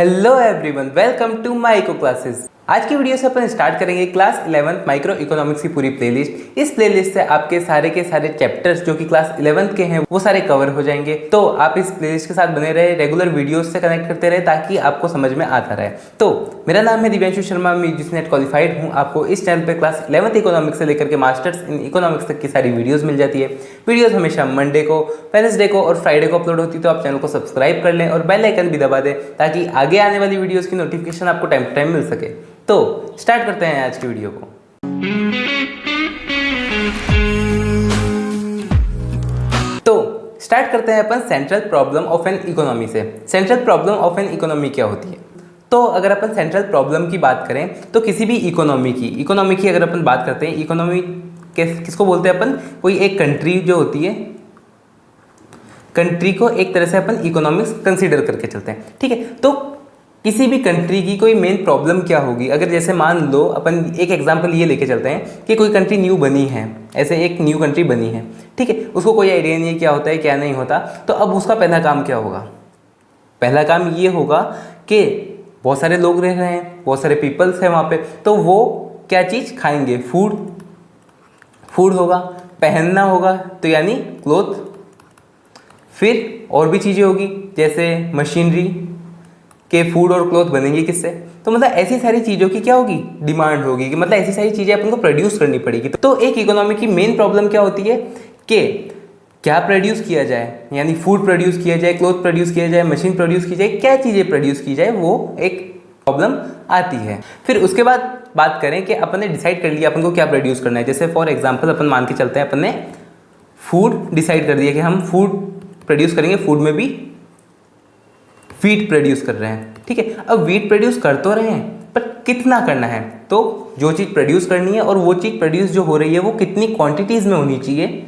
Hello everyone, welcome to my eco classes. आज की video से अपन स्टार्ट करेंगे क्लास 11th माइक्रो इकोनॉमिक्स की पूरी प्लेलिस्ट। इस प्लेलिस्ट से आपके सारे के सारे चैप्टर्स जो कि क्लास 11th के हैं वो सारे कवर हो जाएंगे। तो आप इस प्लेलिस्ट के साथ बने रहे, रेगुलर वीडियोस से कनेक्ट करते रहे ताकि आपको समझ में आता रहे। तो मेरा नाम है दिव्यांशु शर्मा, मैं यूजीसी क्वालिफाइड हूँ। आपको इस चैनल पर क्लास 11th इकोनॉमिक्स से लेकर के मास्टर्स इन इकोनॉमिक्स तक की सारी वीडियोज़ मिल जाती है। वीडियोज़ हमेशा मंडे को, वेडनेसडे को और फ्राइडे को अपलोड होती है। तो आप चैनल को सब्सक्राइब कर लें और बेल आइकन भी दबा दें ताकि आगे आने वाली वीडियोज़ की नोटिफिकेशन आपको टाइम टू टाइम मिल सके। तो स्टार्ट करते हैं आज की वीडियो को। तो स्टार्ट करते हैं अपन central problem of an economy से। Central problem of an economy क्या होती है? तो अगर अपन सेंट्रल प्रॉब्लम की बात करें तो किसी भी इकोनॉमी की अगर अपन बात करते हैं, इकोनॉमी किसको बोलते हैं अपन? कोई एक कंट्री जो होती है, कंट्री को एक तरह से अपन इकोनॉमिक्स कंसीडर करके चलते हैं, ठीक है। तो किसी भी कंट्री की कोई मेन प्रॉब्लम क्या होगी? अगर जैसे मान लो अपन एक एग्जांपल ये लेके चलते हैं कि कोई कंट्री न्यू बनी है, ऐसे एक न्यू कंट्री बनी है, ठीक है। उसको कोई आइडिया नहीं है क्या होता है क्या नहीं होता। तो अब उसका पहला काम क्या होगा? पहला काम ये होगा कि बहुत सारे लोग रह रहे हैं, बहुत सारे पीपल्स हैं वहाँ पे, तो वो क्या चीज़ खाएंगे? फूड होगा, पहनना होगा तो यानी क्लोथ, फिर और भी चीज़ें होगी जैसे मशीनरी के फूड और क्लोथ बनेंगे किससे? तो मतलब ऐसी सारी चीज़ों की क्या होगी? डिमांड होगी कि मतलब ऐसी सारी चीज़ें अपन को प्रोड्यूस करनी पड़ेगी। तो एक इकोनॉमी की मेन प्रॉब्लम क्या होती है कि क्या प्रोड्यूस किया जाए, यानी फूड प्रोड्यूस किया जाए, क्लोथ प्रोड्यूस किया जाए, मशीन प्रोड्यूस की जाए, क्या चीज़ें प्रोड्यूस की जाए, वो एक प्रॉब्लम आती है। फिर उसके बाद बात करें कि अपन ने डिसाइड कर लिया अपन को क्या प्रोड्यूस करना है। जैसे फॉर एग्जाम्पल अपन मान के चलते हैं अपन ने फूड डिसाइड कर दिया कि हम फूड प्रोड्यूस करेंगे, फूड में भी वीट प्रोड्यूस कर रहे हैं, ठीक है। अब वीट प्रोड्यूस कर तो रहे हैं पर कितना करना है? तो जो चीज़ प्रोड्यूस करनी है और वो चीज़ प्रोड्यूस जो हो रही है वो कितनी क्वांटिटीज़ में होनी चाहिए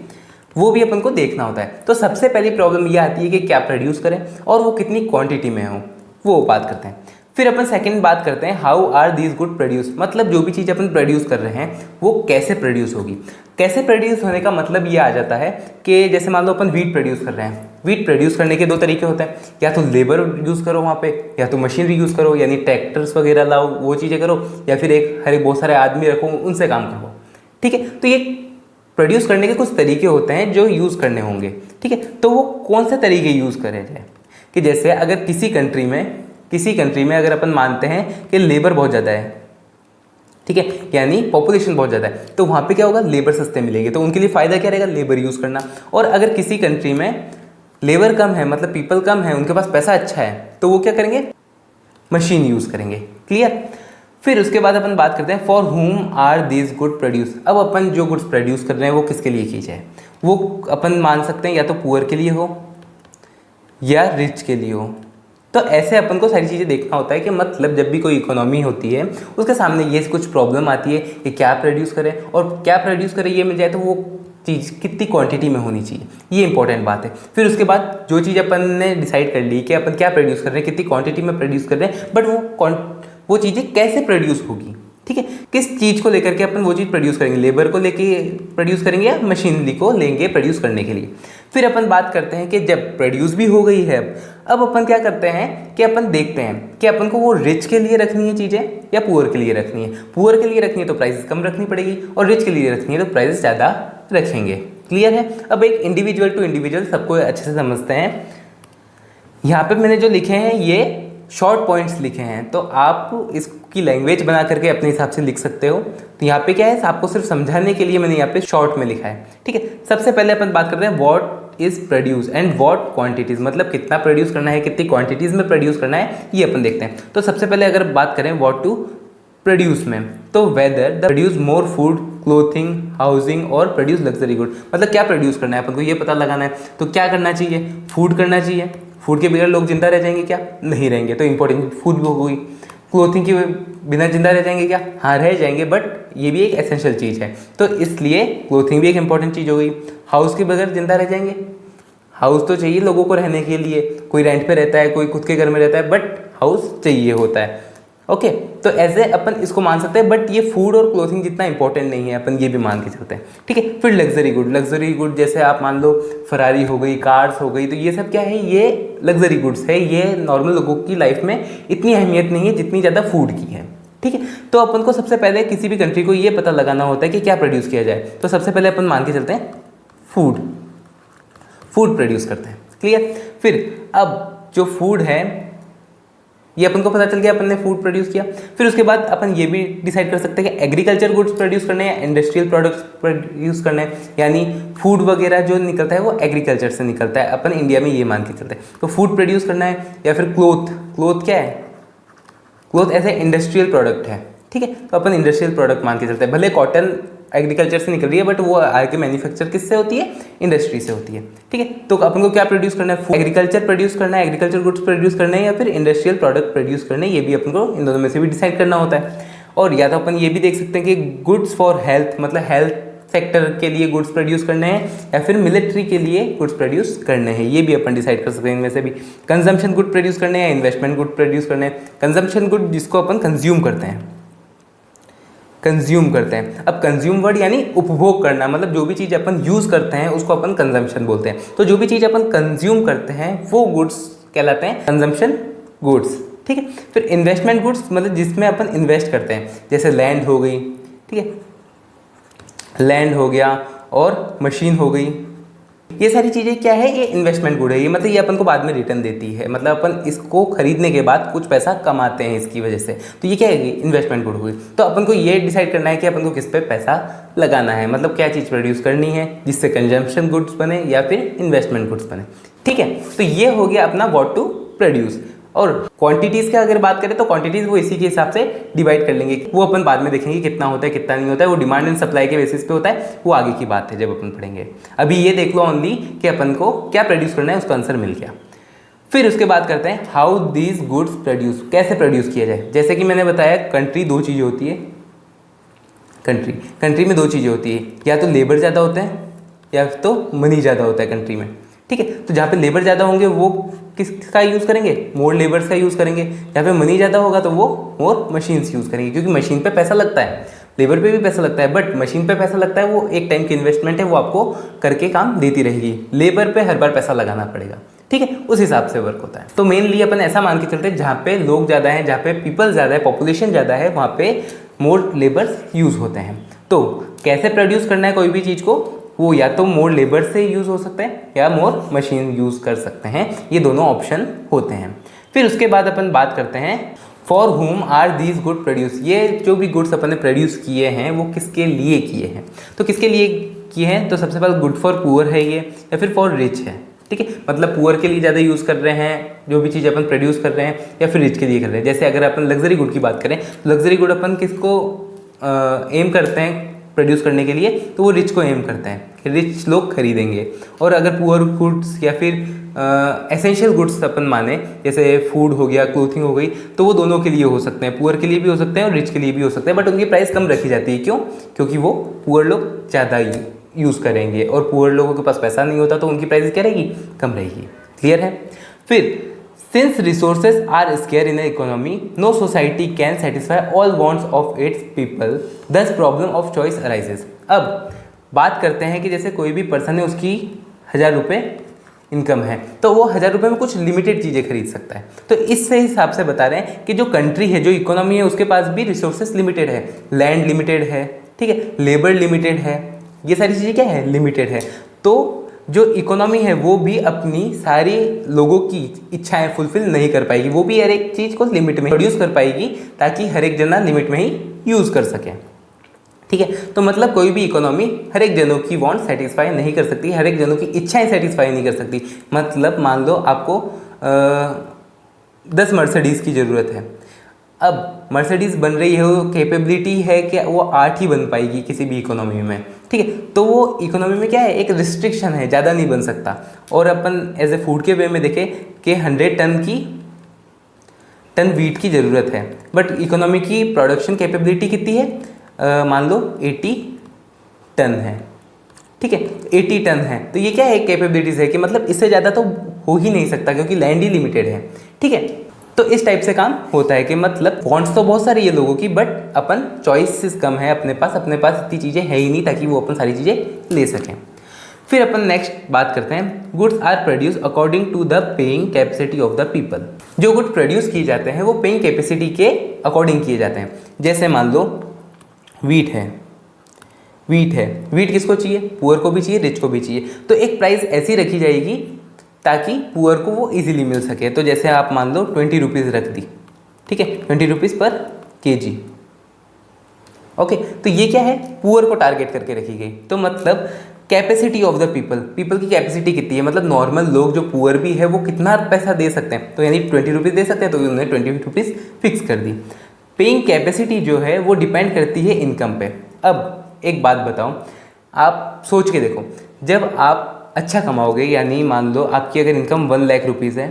वो भी अपन को देखना होता है। तो सबसे पहली प्रॉब्लम ये आती है कि क्या प्रोड्यूस करें और वो कितनी क्वांटिटी में हो, वो बात करते हैं। फिर अपन सेकंड बात करते हैं how are these good produce, मतलब जो भी चीज़ अपन प्रोड्यूस कर रहे हैं वो कैसे प्रोड्यूस होगी। कैसे प्रोड्यूस होने का मतलब ये आ जाता है कि जैसे मान लो अपन वीट प्रोड्यूस कर रहे हैं। वीट प्रोड्यूस करने के दो तरीके होते हैं, या तो लेबर यूज़ करो वहाँ पे, या तो मशीनरी यूज़ करो, यानी ट्रैक्टर्स वगैरह लाओ वो चीज़ें करो, या फिर बहुत सारे आदमी रखो उनसे काम करो, ठीक है। तो ये प्रोड्यूस करने के कुछ तरीके होते हैं जो यूज़ करने होंगे, ठीक है। तो वो कौन से तरीके यूज़ करे जाए कि जैसे अगर किसी कंट्री में अगर अपन मानते हैं कि लेबर बहुत ज़्यादा है, ठीक है, यानी पॉपुलेशन बहुत ज़्यादा है, तो वहाँ पे क्या होगा? लेबर सस्ते मिलेंगे, तो उनके लिए फ़ायदा क्या रहेगा? लेबर यूज़ करना। और अगर किसी कंट्री में लेबर कम है, मतलब पीपल कम है, उनके पास पैसा अच्छा है, तो वो क्या करेंगे? मशीन यूज़ करेंगे। क्लियर? फिर उसके बाद अपन बात करते हैं फॉर हुम आर दीज गुड प्रोड्यूस। अब अपन जो गुड्स प्रोड्यूस कर रहे हैं वो किसके लिए की जाए? वो अपन मान सकते हैं या तो पुअर के लिए हो या रिच के लिए हो। तो ऐसे अपन को सारी चीज़ें देखना होता है कि मतलब जब भी कोई इकोनॉमी होती है उसके सामने ये कुछ प्रॉब्लम आती है कि क्या प्रोड्यूस करें, और क्या प्रोड्यूस करें ये मिल जाए तो वो चीज़ कितनी क्वांटिटी में होनी चाहिए, ये इंपॉर्टेंट बात है। फिर उसके बाद जो चीज़ अपन ने डिसाइड कर ली कि अपन क्या प्रोड्यूस कर रहे हैं, कितनी क्वांटिटी में प्रोड्यूस कर रहे हैं, बट वो चीज़ें कैसे प्रोड्यूस होगी, ठीक है। किस चीज़ को लेकर के अपन वो चीज़ प्रोड्यूस करेंगे? लेबर को लेके प्रोड्यूस करेंगे या मशीनरी को लेंगे प्रोड्यूस करने के लिए? फिर अपन बात करते हैं कि जब प्रोड्यूस भी हो गई है, अब अपन क्या करते हैं कि अपन देखते हैं कि अपन को वो रिच के लिए रखनी है चीज़ें या पुअर के लिए रखनी है। पुअर के लिए रखनी है तो प्राइस कम रखनी पड़ेगी, और रिच के लिए रखनी है तो प्राइस ज़्यादा रखेंगे। क्लियर है? अब एक इंडिविजुअल टू इंडिविजुअल सबको अच्छे से समझते हैं। यहाँ पे मैंने जो लिखे हैं ये शॉर्ट पॉइंट्स लिखे हैं, तो आप इसकी लैंग्वेज बना करके अपने हिसाब से लिख सकते हो। तो यहाँ पे क्या है, आपको सिर्फ समझाने के लिए मैंने यहाँ पे शॉर्ट में लिखा है, ठीक है। सबसे पहले अपन बात करते हैं what is produce and what quantities, मतलब कितना प्रोड्यूस करना है, कितनी क्वांटिटीज में प्रोड्यूस करना है, ये अपन देखते हैं। तो सबसे पहले अगर बात करें व्हाट टू प्रोड्यूस में, तो whether the produce more food, clothing, housing और प्रोड्यूस लग्जरी गुड, मतलब क्या प्रोड्यूस करना है अपन को ये पता लगाना है। तो क्या करना चाहिए? फूड करना चाहिए। फूड के बगैर लोग जिंदा रह जाएंगे क्या? नहीं रहेंगे, तो इंपॉर्टेंट फूड भी होगी। क्लोथिंग के बिना जिंदा रह जाएंगे क्या? हाँ रह जाएंगे, बट ये भी एक एसेंशियल चीज़ है, तो इसलिए क्लोथिंग भी एक इंपॉर्टेंट चीज़ हो गई। हाउस के बगैर जिंदा रह जाएंगे? हाउस तो चाहिए लोगों को रहने के लिए, कोई रेंट पे रहता है, कोई खुद के घर में रहता है, बट हाउस चाहिए होता है। ओके, तो ऐसे अपन इसको मान सकते हैं, बट ये फूड और क्लोथिंग जितना इंपॉर्टेंट नहीं है, अपन ये भी मान के चलते हैं। ठीक है, फिर लग्जरी गुड जैसे आप मान लो फरारी हो गई, कार्स हो गई, तो ये सब क्या है, ये लग्जरी गुड्स है। ये नॉर्मल लोगों की लाइफ में इतनी अहमियत नहीं है जितनी ज़्यादा फूड की है। ठीक है, तो अपन को सबसे पहले किसी भी कंट्री को ये पता लगाना होता है कि क्या प्रोड्यूस किया जाए। तो सबसे पहले अपन मान के चलते हैं फूड प्रोड्यूस करते हैं। क्लियर। फिर अब जो फूड है ये अपन को पता चल गया, अपन ने फूड प्रोड्यूस किया। फिर उसके बाद अपन ये भी डिसाइड कर सकते हैं कि एग्रीकल्चर गुड्स प्रोड्यूस करने हैं या इंडस्ट्रियल प्रोडक्ट्स प्रोड्यूस करने हैं, यानी फूड वगैरह जो निकलता है वो एग्रीकल्चर से निकलता है। अपन इंडिया में ये मान के चलते हैं। तो फूड प्रोड्यूस करना है, या फिर क्लोथ क्या है, क्लोथ ऐसे इंडस्ट्रियल प्रोडक्ट है। ठीक है, तो अपन इंडस्ट्रियल प्रोडक्ट मान के चलते हैं। भले कॉटन एग्रीकल्चर से निकल रही है, बट वो आगे मैन्युफैक्चर किससे होती है, इंडस्ट्री से होती है। ठीक है, तो अपन को क्या प्रोड्यूस करना है, एग्रीकल्चर प्रोड्यूस करना है, एग्रीकल्चर गुड्स प्रोड्यूस करना है, या फिर इंडस्ट्रियल प्रोडक्ट प्रोड्यूस करना है। ये भी अपन को इन दोनों में से भी डिसाइड करना होता है। और या तो अपन ये भी देख सकते हैं कि गुड्स फॉर हेल्थ, मतलब हेल्थ सेक्टर के लिए गुड्स प्रोड्यूस करने हैं, या फिर मिलिट्री के लिए गुड्स प्रोड्यूस करने हैं। ये भी अपन डिसाइड कर सकते हैं इनमें से भी। कंजम्पशन गुड प्रोड्यूस करने हैं या इन्वेस्टमेंट गुड प्रोड्यूस करने हैं। कंजम्पशन गुड जिसको अपन कंज्यूम करते हैं। अब कंज्यूम वर्ड यानी उपभोग करना, मतलब जो भी चीज़ अपन यूज़ करते हैं उसको अपन कंजम्पशन बोलते हैं। तो जो भी चीज़ अपन कंज्यूम करते हैं वो गुड्स कहलाते हैं कंजम्पशन गुड्स। ठीक है, फिर इन्वेस्टमेंट गुड्स मतलब जिसमें अपन इन्वेस्ट करते हैं, जैसे लैंड हो गई। ठीक है, लैंड हो गया और मशीन हो गई। ये सारी चीज़ें क्या है, ये इन्वेस्टमेंट गुड है। ये मतलब ये अपन को बाद में रिटर्न देती है, मतलब अपन इसको खरीदने के बाद कुछ पैसा कमाते हैं इसकी वजह से। तो ये क्या है, इन्वेस्टमेंट गुड हुई। तो अपन को ये डिसाइड करना है कि अपन को किस पे पैसा लगाना है, मतलब क्या चीज़ प्रोड्यूस करनी है जिससे कंजम्पशन गुड्स बने या फिर इन्वेस्टमेंट गुड्स बने। ठीक है, तो ये हो गया अपना व्हाट टू प्रोड्यूस। और क्वांटिटीज़ की अगर बात करें तो क्वांटिटीज़ वो इसी के हिसाब से डिवाइड कर लेंगे। वो अपन बाद में देखेंगे कितना होता है कितना नहीं होता है, वो डिमांड एंड सप्लाई के बेसिस पे होता है, वो आगे की बात है जब अपन पढ़ेंगे। अभी ये देख लो ओनली कि अपन को क्या प्रोड्यूस करना है, उसका आंसर मिल गया। फिर उसके बाद करते हैं हाउ दीज गुड्स प्रोड्यूस, कैसे प्रोड्यूस किया जाए। जैसे कि मैंने बताया कंट्री दो चीज़ें होती है, कंट्री में दो चीज़ें होती है, या तो लेबर ज़्यादा होते हैं या तो मनी ज़्यादा होता है कंट्री में। ठीक है, तो जहाँ पे लेबर ज़्यादा होंगे वो किसका यूज़ करेंगे, मोर लेबर्स का यूज़ करेंगे। जहाँ पे मनी ज़्यादा होगा तो वो मोर मशीन्स यूज़ करेंगे, क्योंकि मशीन पे पैसा लगता है, लेबर पे भी पैसा लगता है, बट मशीन पे पैसा लगता है, वो एक टाइम की इन्वेस्टमेंट है, वो आपको करके काम देती रहेगी। लेबर पे हर बार पैसा लगाना पड़ेगा। ठीक है, उस हिसाब से वर्क होता है। तो मेनली अपन ऐसा मान के चलते हैं जहाँ पे लोग ज़्यादा हैं, जहाँ पे पीपल ज़्यादा है, पॉपुलेशन ज़्यादा है, वहाँ पे मोर लेबर्स यूज़ होते हैं। तो कैसे प्रोड्यूस करना है कोई भी चीज़ को, वो या तो मोर लेबर से यूज़ हो सकता है या मोर मशीन यूज़ कर सकते हैं, ये दोनों ऑप्शन होते हैं। फिर उसके बाद अपन बात करते हैं फॉर हुम आर दीज गुड प्रोड्यूस। ये जो भी गुड्स अपन ने प्रोड्यूस किए हैं वो किसके लिए किए हैं, तो किसके लिए किए हैं, तो सबसे पहले गुड फॉर पुअर है ये, या फिर फॉर रिच है। ठीक है, मतलब पुअर के लिए ज़्यादा यूज़ कर रहे हैं जो भी चीज़ अपन प्रोड्यूस कर रहे हैं, या फिर रिच के लिए कर रहे हैं। जैसे अगर अपन लग्जरी गुड की बात करें तो लग्जरी गुड अपन किसको एम करते हैं प्रोड्यूस करने के लिए, तो वो रिच को एम करते हैं कि रिच लोग खरीदेंगे। और अगर पुअर गुड्स या फिर एसेंशियल गुड्स अपन माने, जैसे फूड हो गया, क्लोथिंग हो गई, तो वो दोनों के लिए हो सकते हैं, पुअर के लिए भी हो सकते हैं और रिच के लिए भी हो सकते हैं, बट उनकी प्राइस कम रखी जाती है। क्यों, क्योंकि वो पुअर लोग ज़्यादा यूज़ करेंगे और पुअर लोगों के पास पैसा नहीं होता, तो उनकी प्राइस क्या रहेगी, कम रहेगी। क्लियर है। फिर since resources are scarce in economy, no society can satisfy all wants of its people, thus problem of choice arises. अब बात करते हैं कि जैसे कोई भी पर्सन है, उसकी 1000 रुपये इनकम है, तो वो 1000 रुपये में कुछ लिमिटेड चीज़ें खरीद सकता है। तो इससे हिसाब से बता रहे हैं कि जो कंट्री है, जो इकोनॉमी है, उसके पास भी रिसोर्सेज लिमिटेड है, लैंड लिमिटेड है, ठीक है, लेबर लिमिटेड है, ये सारी चीज़ें क्या है, लिमिटेड है। तो जो इकोनॉमी है वो भी अपनी सारी लोगों की इच्छाएं फुलफिल नहीं कर पाएगी, वो भी हर एक चीज़ को लिमिट में प्रोड्यूस कर पाएगी ताकि हर एक जना लिमिट में ही यूज़ कर सके। ठीक है, तो मतलब कोई भी इकोनॉमी हर एक जनों की वांट सेटिस्फाई नहीं कर सकती, हर एक जनों की इच्छाएं सेटिस्फाई नहीं कर सकती। मतलब मान लो आपको 10 मर्सिडीज़ की ज़रूरत है, अब मर्सिडीज़ बन रही है, वो कैपेबिलिटी है कि वो 8 ही बन पाएगी किसी भी इकोनॉमी में। ठीक है, तो वो इकोनॉमी में क्या है, एक रिस्ट्रिक्शन है, ज़्यादा नहीं बन सकता। और अपन एज ए फूड के वे में देखें कि 100 टन वीट की ज़रूरत है, बट इकोनॉमी की प्रोडक्शन कैपेबिलिटी कितनी है, मान लो 80 टन है। ठीक है, 80 टन है, तो ये क्या है, कैपेबिलिटीज़ है कि मतलब इससे ज़्यादा तो हो ही नहीं सकता क्योंकि लैंड ही लिमिटेड है। ठीक है, तो इस टाइप से काम होता है कि मतलब वांट्स तो बहुत सारी है लोगों की, बट अपन चॉइसेस कम है अपने पास इतनी चीज़ें है ही नहीं ताकि वो अपन सारी चीज़ें ले सकें। फिर अपन नेक्स्ट बात करते हैं, goods are produce according to the paying capacity of the people. जो गुड प्रोड्यूस किए जाते हैं वो पेइंग कैपेसिटी के अकॉर्डिंग किए जाते हैं। जैसे मान लो वीट है, वीट किसको चाहिए, पुअर को भी चाहिए, रिच को भी चाहिए, तो एक प्राइस ऐसी रखी जाएगी ताकि पुअर को वो इजीली मिल सके। तो जैसे आप मान लो 20 रुपीज़ रख दी, ठीक है, 20 रुपीज़ पर केजी। ओके, तो ये क्या है, पुअर को टारगेट करके रखी गई। तो मतलब कैपेसिटी ऑफ द पीपल की कैपेसिटी कितनी है, मतलब नॉर्मल लोग जो पुअर भी है वो कितना पैसा दे सकते हैं, तो यानी 20 रुपीज़ दे सकते हैं, तो उन्होंने 20 रुपीज़ फिक्स कर दी। पेइंग कैपेसिटी जो है वो डिपेंड करती है इनकम पे। अब एक बात बताओ, आप सोच के देखो, जब आप अच्छा कमाओगे, यानी मान लो आपकी अगर इनकम 1 लाख रुपीज़ है,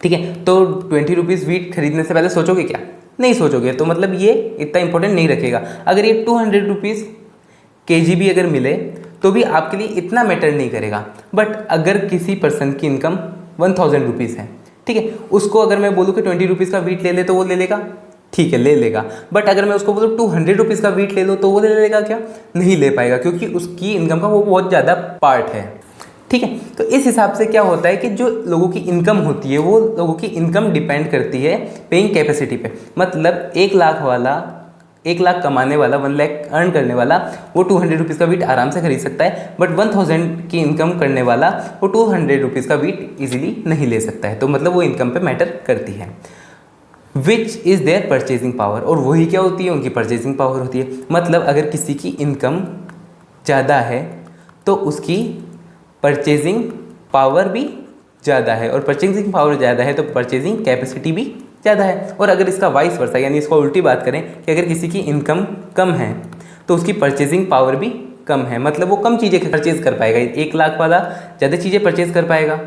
ठीक है, तो 20 रुपीज़ वीट खरीदने से पहले सोचोगे क्या, नहीं सोचोगे। तो मतलब ये इतना इंपॉर्टेंट नहीं रखेगा। अगर ये 200 रुपीज़ केजी भी अगर मिले तो भी आपके लिए इतना मैटर नहीं करेगा। बट अगर किसी पर्सन की इनकम 1000 रुपीज़ है, ठीक है, उसको अगर मैं बोलूँ कि 20 रुपीज़ का वीट ले ले तो वो ले लेगा, ठीक है, ले लेगा। बट अगर मैं उसको बोलूँ 200 रुपीज़ का वीट ले लो तो वो ले लेगा क्या, नहीं ले पाएगा, क्योंकि उसकी इनकम का वो बहुत ज़्यादा पार्ट है, ठीक है। तो इस हिसाब से क्या होता है कि जो लोगों की इनकम होती है वो लोगों की इनकम डिपेंड करती है पेइंग कैपेसिटी पे। मतलब 1 लाख कमाने वाला, 1 लाख अर्न करने वाला वो 200 रुपीज़ का वीट आराम से खरीद सकता है, बट 1000 की इनकम करने वाला वो 200 रुपीज़ का वीट इजीली नहीं ले सकता है। तो मतलब वो इनकम पे मैटर करती है। Which is their purchasing power, और वही क्या होती है, उनकी परचेजिंग पावर होती है। मतलब अगर किसी की इनकम ज़्यादा है तो उसकी परचेजिंग पावर भी ज़्यादा है, और परचेजिंग पावर ज़्यादा है तो परचेजिंग कैपेसिटी भी ज़्यादा है। और अगर इसका वाइस वर्सा, यानी इसको उल्टी बात करें कि अगर किसी की इनकम कम है तो उसकी परचेजिंग पावर भी कम है, मतलब वो कम चीज़ें परचेज़ कर पाएगा। 1 लाख वाला ज़्यादा चीज़ें परचेज़ कर पाएगा,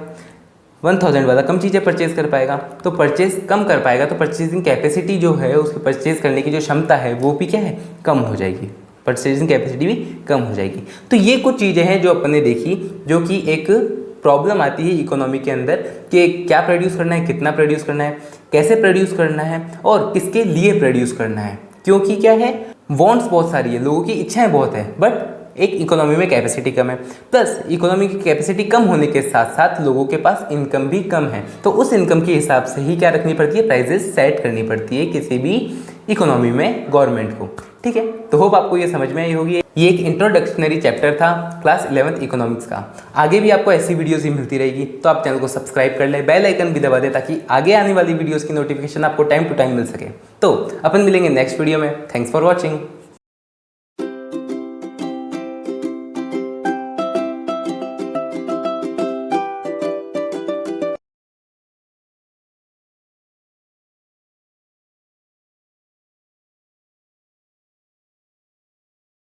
1000 वाला कम चीज़ें परचेज़ कर पाएगा। तो परचेज़ कम कर पाएगा तो परचेजिंग कैपेसिटी जो है, उसकी परचेज़ करने की जो क्षमता है वो भी क्या है, कम हो जाएगी, परचेजिंग कैपेसिटी भी कम हो जाएगी। तो ये कुछ चीज़ें हैं जो अपन ने देखी, जो कि एक प्रॉब्लम आती है इकोनॉमी के अंदर कि क्या प्रोड्यूस करना है, कितना प्रोड्यूस करना है, कैसे प्रोड्यूस करना है और किसके लिए प्रोड्यूस करना है। क्योंकि क्या है, वांट्स बहुत सारी है, लोगों की इच्छाएं बहुत है, बट एक इकोनॉमी में कैपेसिटी कम है। प्लस इकोनॉमी की कैपेसिटी कम होने के साथ साथ लोगों के पास इनकम भी कम है। तो उस इनकम के हिसाब से ही क्या रखनी पड़ती है, प्राइजेस सेट करनी पड़ती है किसी भी इकोनॉमी में गवर्नमेंट को, ठीक है। तो होप आपको ये समझ में आई होगी। ये एक इंट्रोडक्शनरी चैप्टर था क्लास 11th इकोनॉमिक्स का। आगे भी आपको ऐसी वीडियोस ही मिलती रहेगी, तो आप चैनल को सब्सक्राइब कर लें, बेल आइकन भी दबा दें ताकि आगे आने वाली वीडियोस की नोटिफिकेशन आपको टाइम टू टाइम मिल सके। तो अपन मिलेंगे नेक्स्ट वीडियो में। Thanks for watching.